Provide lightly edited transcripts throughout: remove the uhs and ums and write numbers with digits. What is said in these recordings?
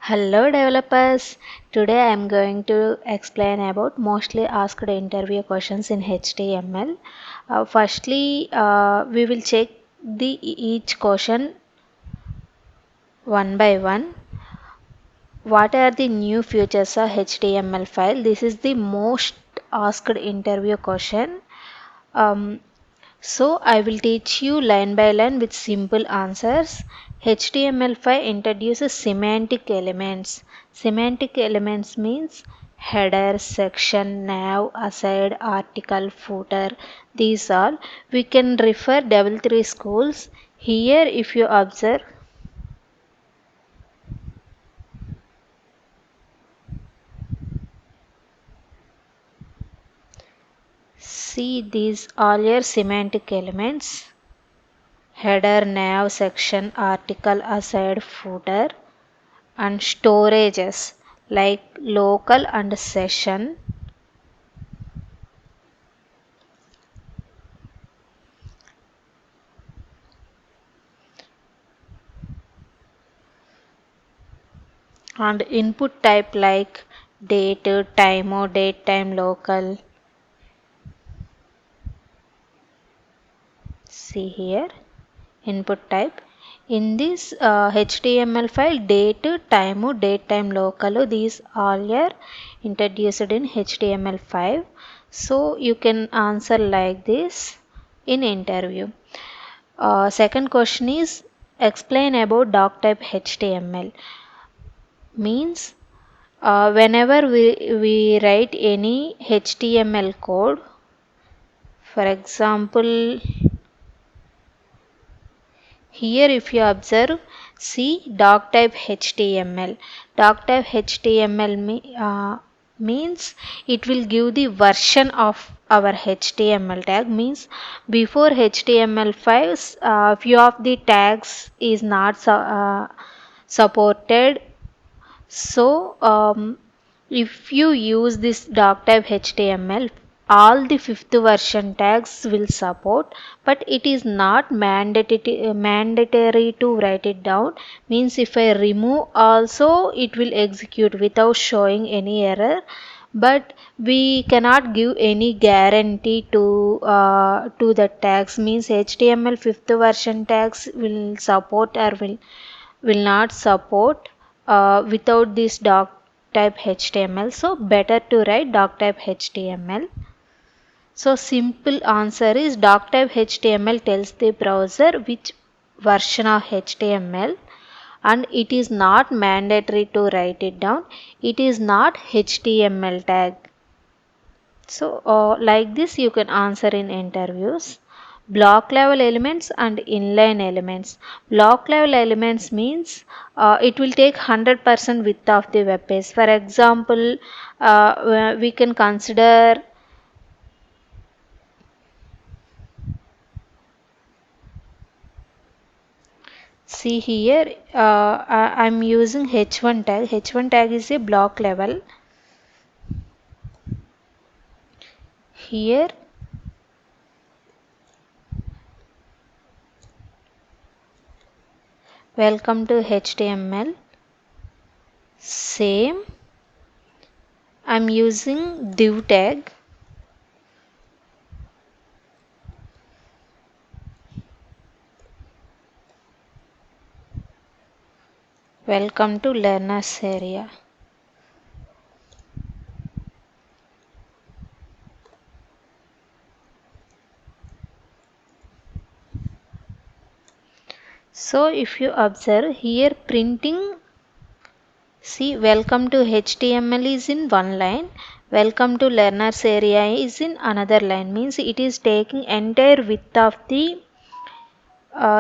Hello developers. Today I am going to explain about mostly asked interview questions in HTML. Firstly, we will check each question one by one. What are the new features of HTML5? This is the most asked interview question. Um, So I will teach you line by line with simple answers. HTML5 introduces semantic elements. Semantic elements means header, section, nav, aside, article, footer. These all we can refer double-three schools. Here if you observe, see these all your semantic elements. Header, nav, section, article, aside, footer. And storages like local and session, and input type like date, time or date time local. See here input type in this HTML file, date, time, date time local, these all are introduced in HTML5. So you can answer like this in interview. Second question is explain about doc type HTML. Means whenever we write any HTML code, for example, here if you observe, see doc type HTML. Doc type HTML means it will give the version of our HTML tag. Means before HTML5, few of the tags is not supported. So, if you use this doc type HTML, all the fifth version tags will support, but it is not mandatory to write it down. Means if I remove also, it will execute without showing any error. But we cannot give any guarantee to the tags. Means HTML fifth version tags will support or will not support without this doc type HTML. So better to write doc type HTML. So simple answer is doc type HTML tells the browser which version of HTML, and it is not mandatory to write it down. It is not HTML tag. So like this you can answer in interviews. Block level elements and inline elements. Block level elements means it will take 100% width of the web page. For example, we can consider, see here, I'm using h1 tag. H1 tag is a block level. Here welcome to HTML. Same, I'm using div tag. Welcome to learners area. So if you observe here printing, see welcome to HTML is in one line, welcome to learners area is in another line. Means it is taking entire width of the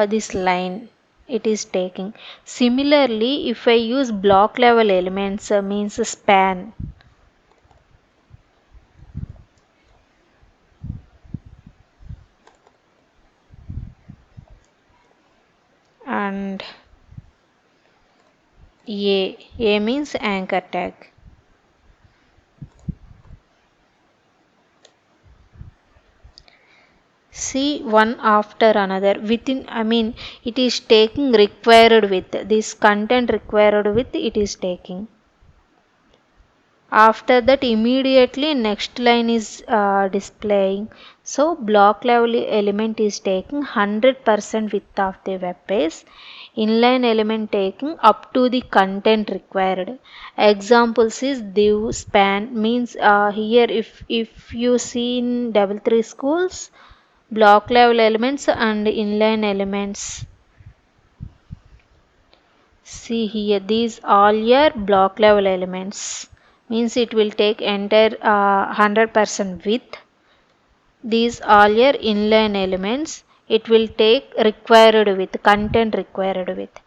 this line it is taking. Similarly, if I use block level elements, means span, and A means anchor tag. see one after another within, it is taking required with this content required with it is taking. After that immediately next line is displaying. So block level element is taking 100% width of the web page. Inline element taking up to the content required. Examples is div span means here if you see in double three schools, block level elements and inline elements. See here, these all your block level elements means it will take entire 100% width. These all your inline elements, it will take required width, content required width.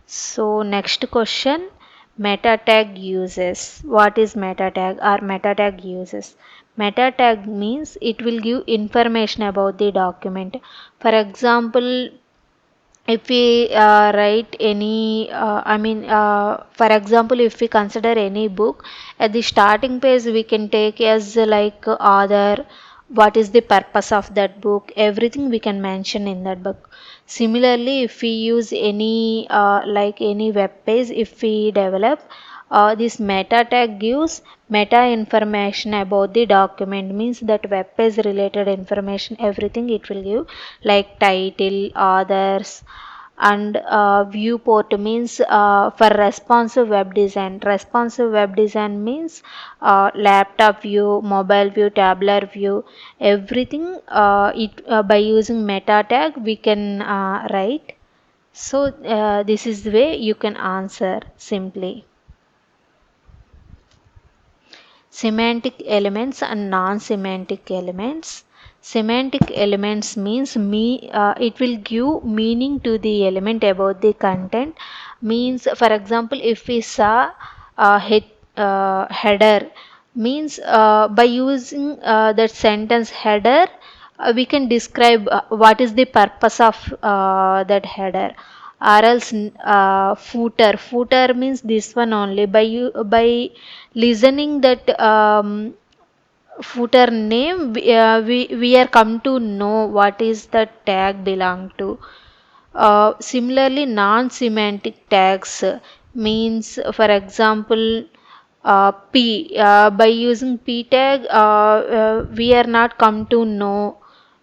So next question, meta tag uses. What is meta tag or meta tag uses? Meta tag means it will give information about the document. For example, if we write any for example, if we consider any book, at the starting page we can take as like author, what is the purpose of that book, everything we can mention in that book. Similarly, if we use any like any web page, if we develop this meta tag gives meta information about the document, means that web page related information everything it will give, like title, authors, and viewport means for responsive web design. Responsive web design means laptop view, mobile view, tabular view, everything by using meta tag we can write. So this is the way you can answer simply. Semantic elements and non-semantic elements. Semantic elements means it will give meaning to the element about the content. Means for example, if we saw header, means by using that sentence header, we can describe what is the purpose of that header. Or else footer means this one only, by listening that footer name, we are come to know what is the tag belong to. Similarly, non-semantic tags means, for example, p, by using p tag we are not come to know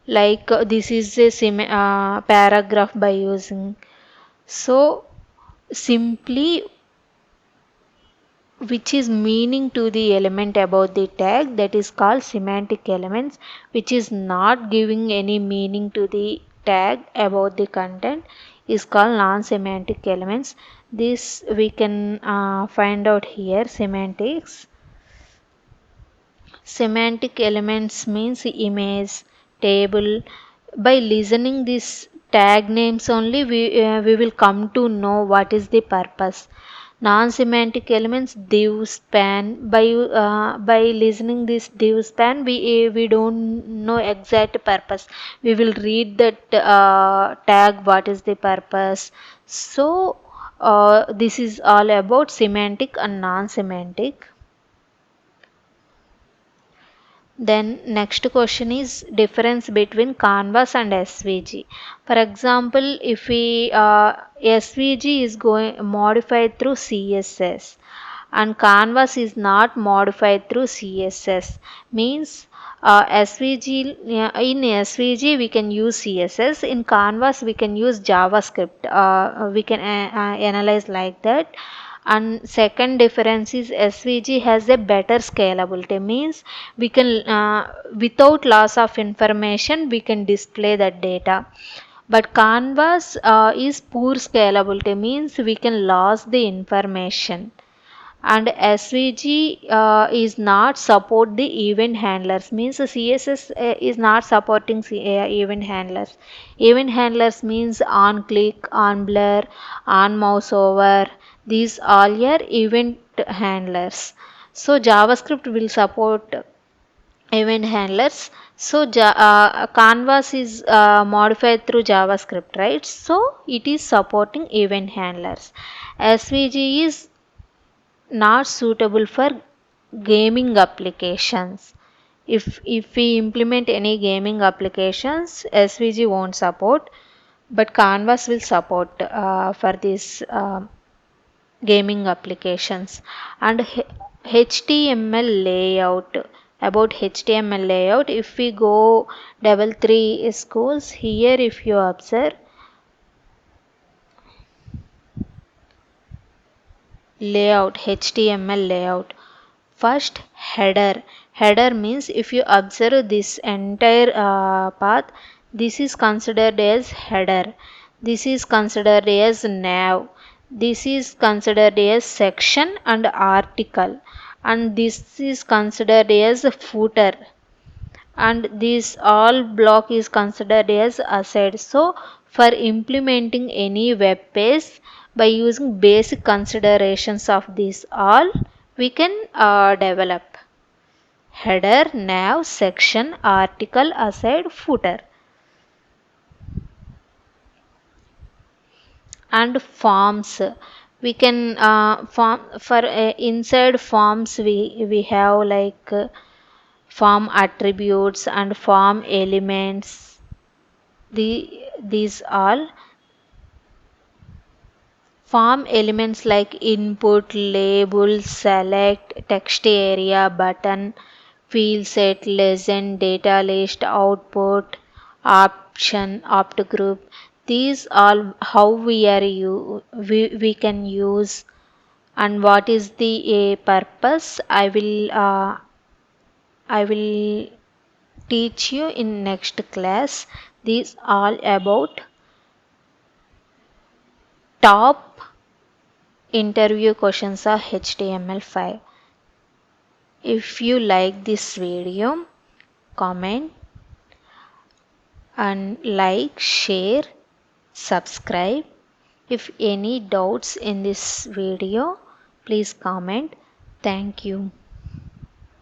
like this is a paragraph by using. So simply, which is meaning to the element about the tag, that is called semantic elements. Which is not giving any meaning to the tag about the content is called non-semantic elements. This we can find out here. Semantic elements means image, table. By listening these tag names only, we will come to know what is the purpose. Non-semantic elements, div span. By listening this div span, we don't know exact purpose. We will read that tag what is the purpose. So this is all about semantic and non-semantic. Then next question is difference between canvas and SVG. For example, if we SVG is going modified through CSS and canvas is not modified through CSS, means SVG, in SVG we can use CSS, in canvas we can use JavaScript. We can analyze like that. And second difference is SVG has a better scalability, means we can without loss of information we can display that data. But canvas is poor scalability, means we can lose the information. And SVG is not support the event handlers, means CSS is not supporting event handlers. Event handlers means on click, on blur, on mouse over, these all your event handlers. So JavaScript will support event handlers. So canvas is modified through JavaScript, right? So it is supporting event handlers. SVG is not suitable for gaming applications. If we implement any gaming applications, SVG won't support, but Canvas will support for this gaming applications. And HTML layout, about HTML layout, if we go level 3 schools, here if you observe layout, HTML layout, first header. Header means if you observe this entire path, this is considered as header. This is considered as nav. This is considered as section and article. And this is considered as footer. And this all block is considered as aside. So for implementing any web page by using basic considerations of these all, we can develop header, nav, section, article, aside, footer. And forms, we can form for inside forms, we have like form attributes and form elements. These all form elements like input, label, select, text area, button, field set, lesson, data list, output, option, opt group. These all how we can use, and what is the purpose. I will teach you in next class. These all about top interview questions of HTML5. If you like this video, comment and like, share, subscribe. If any doubts in this video, please comment. Thank you.